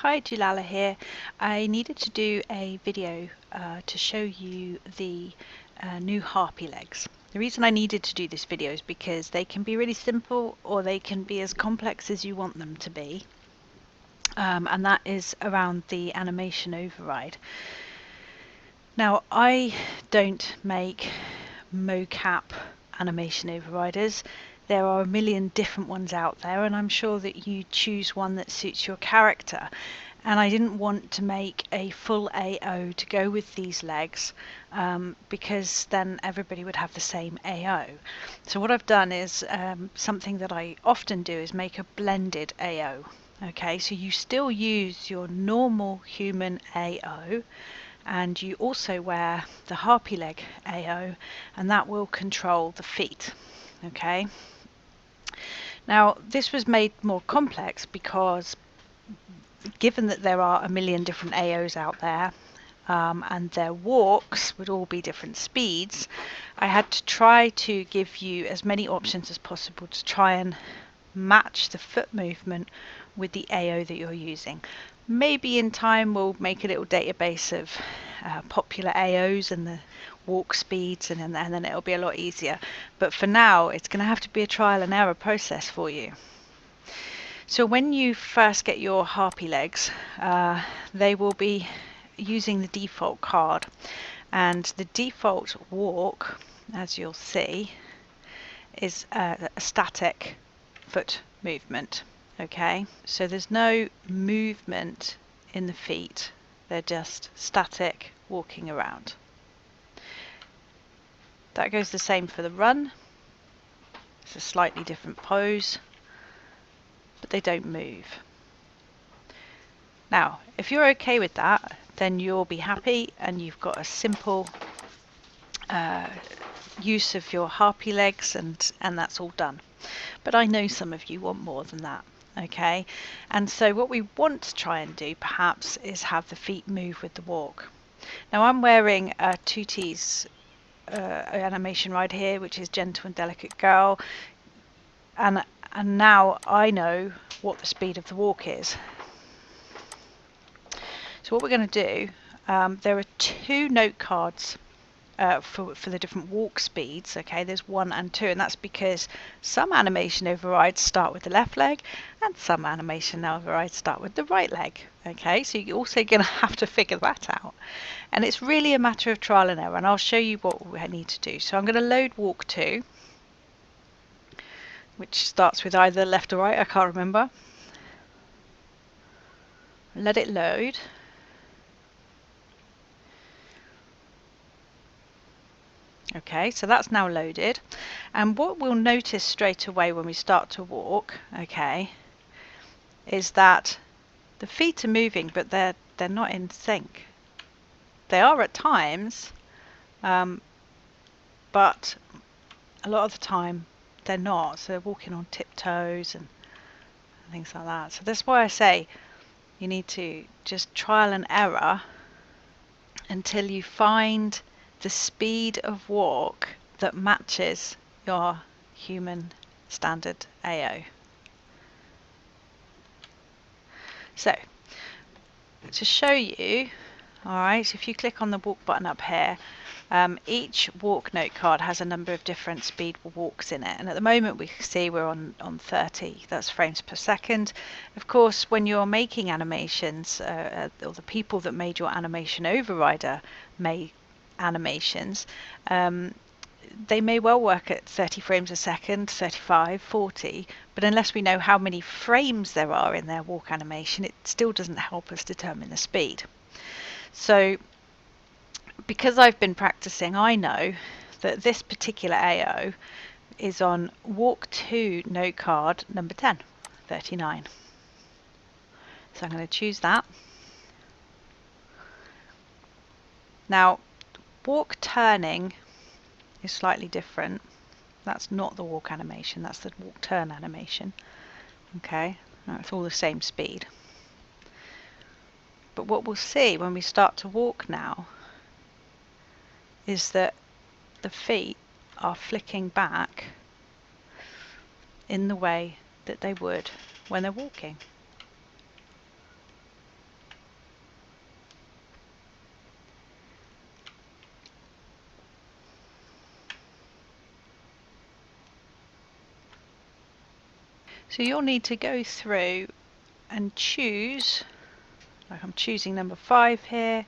Hi, Julala here. I needed to do a video to show you the new harpy legs. The reason I needed to do this video is because they can be really simple or they can be as complex as you want them to be. And that is around the animation override. Now, I don't make mocap animation overriders. There are a million different ones out there, and I'm sure that you choose one that suits your character. And I didn't want to make a full AO to go with these legs because then everybody would have the same AO. So what I've done is something that I often do is make a blended AO. Okay, so you still use your normal human AO, and you also wear the harpy leg AO, and that will control the feet. Okay, now this was made more complex because given that there are a million different AOs out there and their walks would all be different speeds, I had to try to give you as many options as possible to try and match the foot movement with the AO that you're using. Maybe in time we'll make a little database of popular AOs and the walk speeds, and then it'll be a lot easier. But for now, it's going to have to be a trial and error process for you. So when you first get your harpy legs, they will be using the default card, and the default walk, as you'll see, is a static foot movement. Okay, so there's no movement in the feet, they're just static walking around. That goes the same for the run. It's a slightly different pose, but they don't move. Now, if you're okay with that, then you'll be happy and you've got a simple use of your harpy legs, and that's all done. But I know some of you want more than that. Okay, and so what we want to try and do perhaps is have the feet move with the walk. Now I'm wearing a Tooties animation right here, which is Gentle and Delicate Girl, and now I know what the speed of the walk is. So what we're going to do, there are two note cards for the different walk speeds. Okay, there's 1 and 2, and that's because some animation overrides start with the left leg and some animation overrides start with the right leg. Okay, so you're also going to have to figure that out, and it's really a matter of trial and error, and I'll show you what we need to do. So I'm going to load walk 2, which starts with either left or right, I can't remember. Let it load. Okay, so that's now loaded, and what we'll notice straight away when we start to walk, okay, is that the feet are moving, but they're not in sync. They are at times, but a lot of the time they're not. So they're walking on tiptoes and things like that. So that's why I say you need to just trial and error until you find the speed of walk that matches your human standard AO. So to show you, alright, so if you click on the walk button up here, each walk note card has a number of different speed walks in it, and at the moment we see we're on 30, that's frames per second. Of course, when you're making animations, or the people that made your animation overrider made animations, they may well work at 30 frames a second, 35, 40, but unless we know how many frames there are in their walk animation, it still doesn't help us determine the speed. So because I've been practicing, I know that this particular AO is on walk 2 note card number 10, 39. So I'm going to choose that. Now, walk turning is slightly different. That's not the walk animation, that's the walk turn animation. Okay, now it's all the same speed. But what we'll see when we start to walk now is that the feet are flicking back in the way that they would when they're walking. So you'll need to go through and choose, like I'm choosing number 5 here.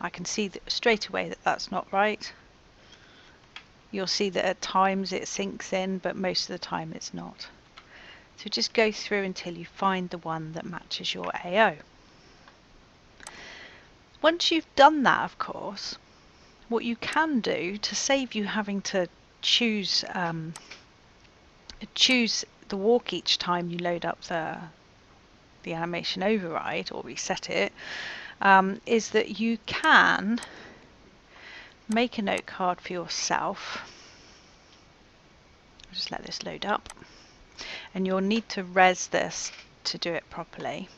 I can see that straight away that that's not right. You'll see that at times it sinks in, but most of the time it's not. So just go through until you find the one that matches your AO. Once you've done that, of course, what you can do to save you having to choose the walk each time you load up the animation override or reset it, is that you can make a note card for yourself. I'll just let this load up, and you'll need to res this to do it properly.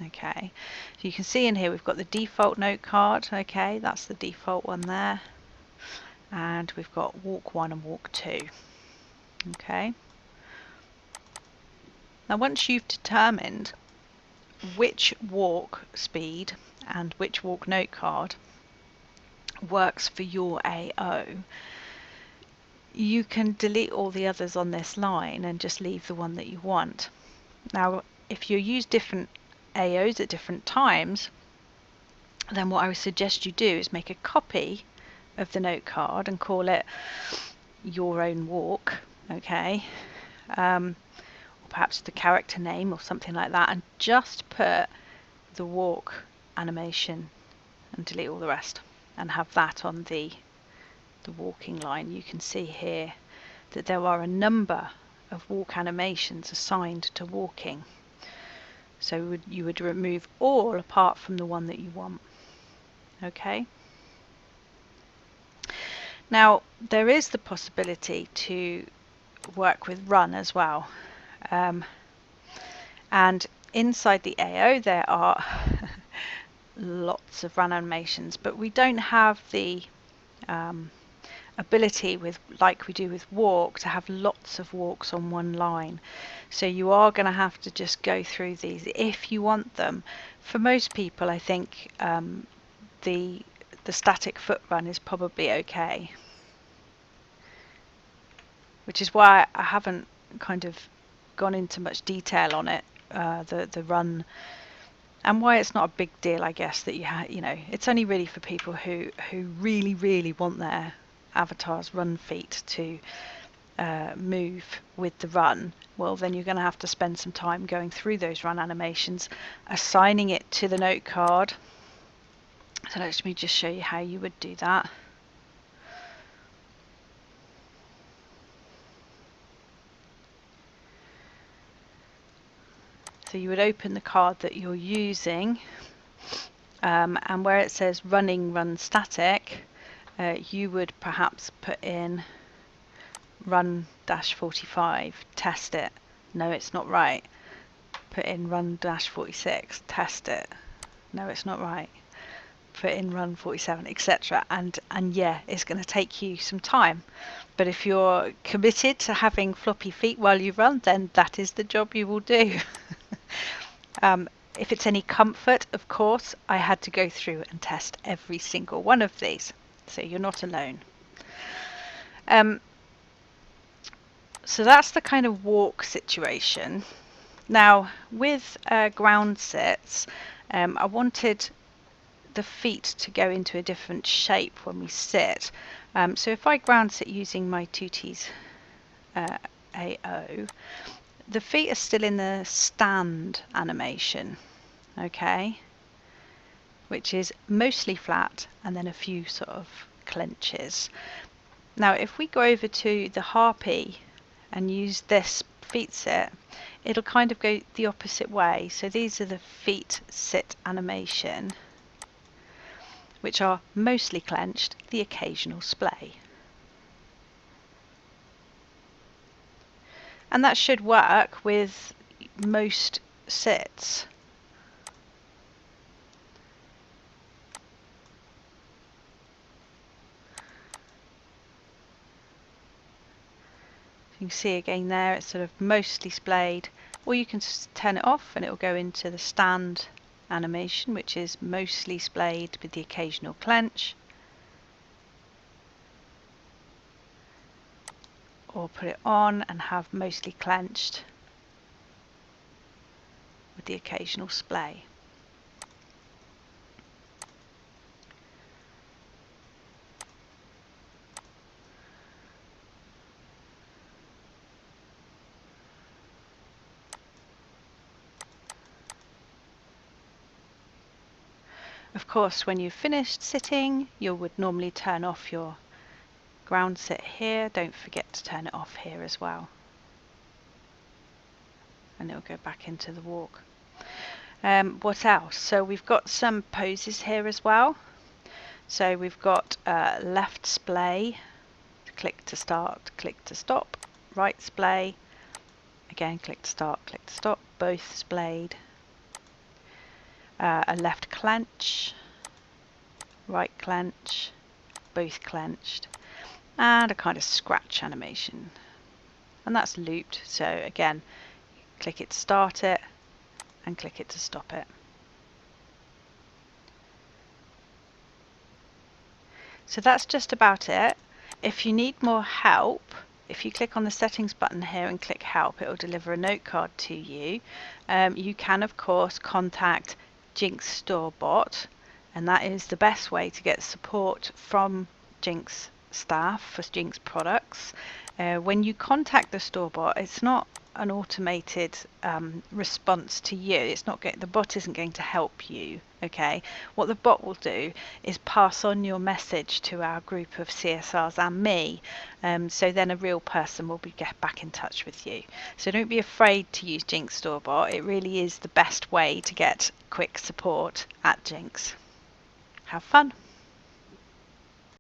Okay, so you can see in here we've got the default note card. Okay, that's the default one there, and we've got walk 1 and walk 2. Okay, now once you've determined which walk speed and which walk note card works for your AO, you can delete all the others on this line and just leave the one that you want. Now, if you use different AOs at different times, then what I would suggest you do is make a copy of the note card and call it your own walk, okay, or perhaps the character name or something like that, and just put the walk animation and delete all the rest, and have that on the walking line. You can see here that there are a number of walk animations assigned to walking, so you would remove all apart from the one that you want. Okay, now there is the possibility to work with run as well, and inside the AO there are lots of run animations, but we don't have the ability like we do with walk to have lots of walks on one line. So you are going to have to just go through these if you want them. For most people, I think the static foot run is probably okay, which is why I haven't kind of gone into much detail on it, the run, and why it's not a big deal, I guess, that you know, it's only really for people who really want their avatar's run feet to move with the run. Well, then you're going to have to spend some time going through those run animations, assigning it to the note card. So let me just show you how you would do that. So you would open the card that you're using, and where it says running run static, you would perhaps put in run-45, test it, no it's not right, put in run-46, test it, no it's not right, put in run-47, etc. And yeah, it's going to take you some time, but if you're committed to having floppy feet while you run, then that is the job you will do. If it's any comfort, of course, I had to go through and test every single one of these, so you're not alone. So that's the kind of walk situation. Now with ground sits, I wanted the feet to go into a different shape when we sit. So if I ground sit using my Tutis AO, the feet are still in the stand animation, okay, which is mostly flat and then a few sort of clenches. Now if we go over to the harpy and use this feet sit, it'll kind of go the opposite way. So these are the feet sit animation, which are mostly clenched, the occasional splay. And that should work with most sits. You can see again there, it's sort of mostly splayed, or you can just turn it off and it will go into the stand animation, which is mostly splayed with the occasional clench. or put it on and have mostly clenched with the occasional splay. Of course, when you've finished sitting, you would normally turn off your ground sit here. Don't forget to turn it off here as well. And it'll go back into the walk. What else? So we've got some poses here as well. So we've got left splay, click to start, click to stop, right splay, again click to start, click to stop, both splayed, a left clench, right clench, both clenched, and a kind of scratch animation. And that's looped, so again, click it to start it and click it to stop it. So that's just about it. If you need more help, if you click on the settings button here and click help, it will deliver a note card to you. You can of course contact Jinx Storebot, and that is the best way to get support from Jinx staff for Jinx products. When you contact the Storebot, it's not an automated response to you. It's not the bot isn't going to help you. Okay, what the bot will do is pass on your message to our group of CSRs and me, so then a real person will get back in touch with you. So don't be afraid to use Jinx Storebot. It really is the best way to get quick support at Jinx. Have fun.